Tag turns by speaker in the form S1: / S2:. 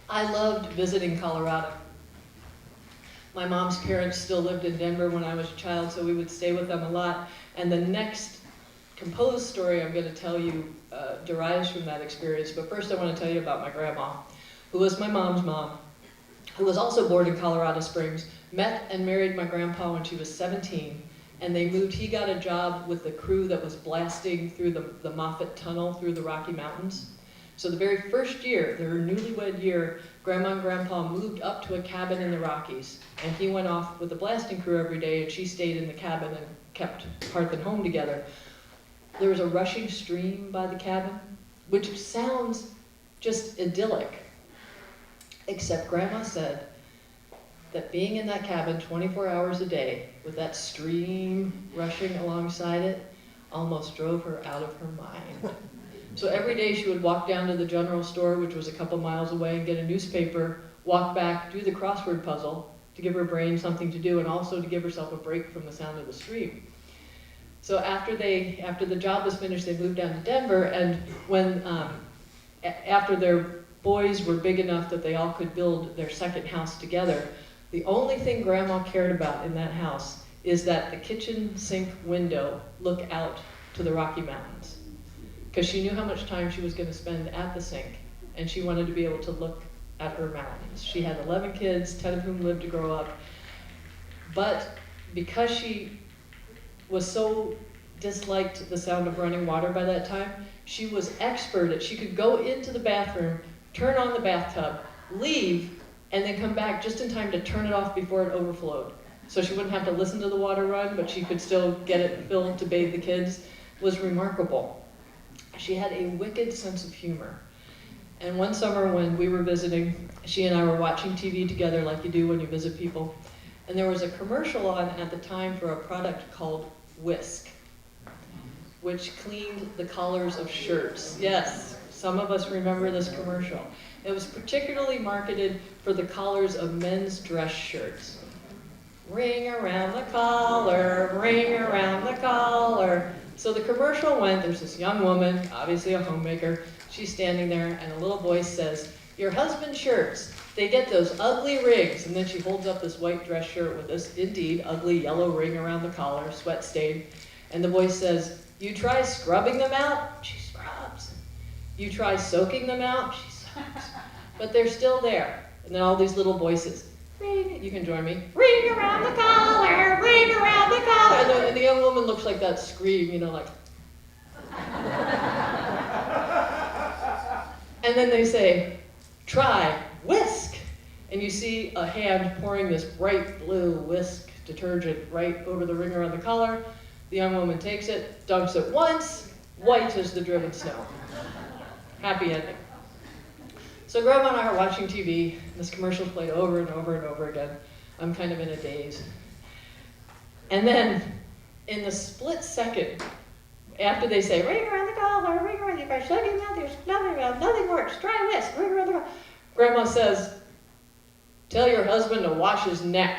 S1: I loved visiting Colorado. My mom's parents still lived in Denver when I was a child, so we would stay with them a lot. And the next composed story I'm going to tell you derives from that experience. But first I want to tell you about my grandma, who was my mom's mom, who was also born in Colorado Springs, met and married my grandpa when she was 17. And they moved, he got a job with the crew that was blasting through the Moffett Tunnel through the Rocky Mountains. So the very first year, their newlywed year, Grandma and Grandpa moved up to a cabin in the Rockies. And he went off with the blasting crew every day, and she stayed in the cabin and kept hearth and home together. There was a rushing stream by the cabin, which sounds just idyllic. Except Grandma said that being in that cabin 24 hours a day, with that stream rushing alongside it, almost drove her out of her mind. So every day she would walk down to the general store, which was a couple miles away, and get a newspaper, walk back, do the crossword puzzle to give her brain something to do, and also to give herself a break from the sound of the stream. So after the job was finished, they moved down to Denver, and when after their boys were big enough that they all could build their second house together, the only thing Grandma cared about in that house is that the kitchen sink window look out to the Rocky Mountains. Because she knew how much time she was going to spend at the sink, and she wanted to be able to look at her mountains. She had 11 kids, 10 of whom lived to grow up. But because she was so disliked the sound of running water by that time, she was expert at, she could go into the bathroom, turn on the bathtub, leave, and then come back just in time to turn it off before it overflowed. So she wouldn't have to listen to the water run, but she could still get it filled to bathe the kids. It was remarkable. She had a wicked sense of humor. And one summer when we were visiting, she and I were watching TV together like you do when you visit people. And there was a commercial on at the time for a product called Whisk, which cleaned the collars of shirts. Yes, some of us remember this commercial. It was particularly marketed for the collars of men's dress shirts. Ring around the collar, ring around the collar. So the commercial went, there's this young woman, obviously a homemaker, she's standing there, and a little voice says, "Your husband's shirts, they get those ugly rings." And then she holds up this white dress shirt with this, indeed, ugly yellow ring around the collar, sweat stained. And the voice says, "You try scrubbing them out?" She scrubs. "You try soaking them out?" She soaks. But they're still there. And then all these little voices, ring, you can join me, ring around the collar, ring around the collar. And the young woman looks like that scream, you know, like. And then they say, "Try Whisk." And you see a hand pouring this bright blue Whisk detergent right over the ring around the collar. The young woman takes it, dunks it once, white as the driven snow. Happy ending. So Grandma and I are watching TV. This commercial's played over and over and over again. I'm kind of in a daze. And then, in the split second, after they say, "Ring around the collar, ring around the collar, sucking out, there's nothing works, try Whisk, ring around the collar," Grandma says, "Tell your husband to wash his neck."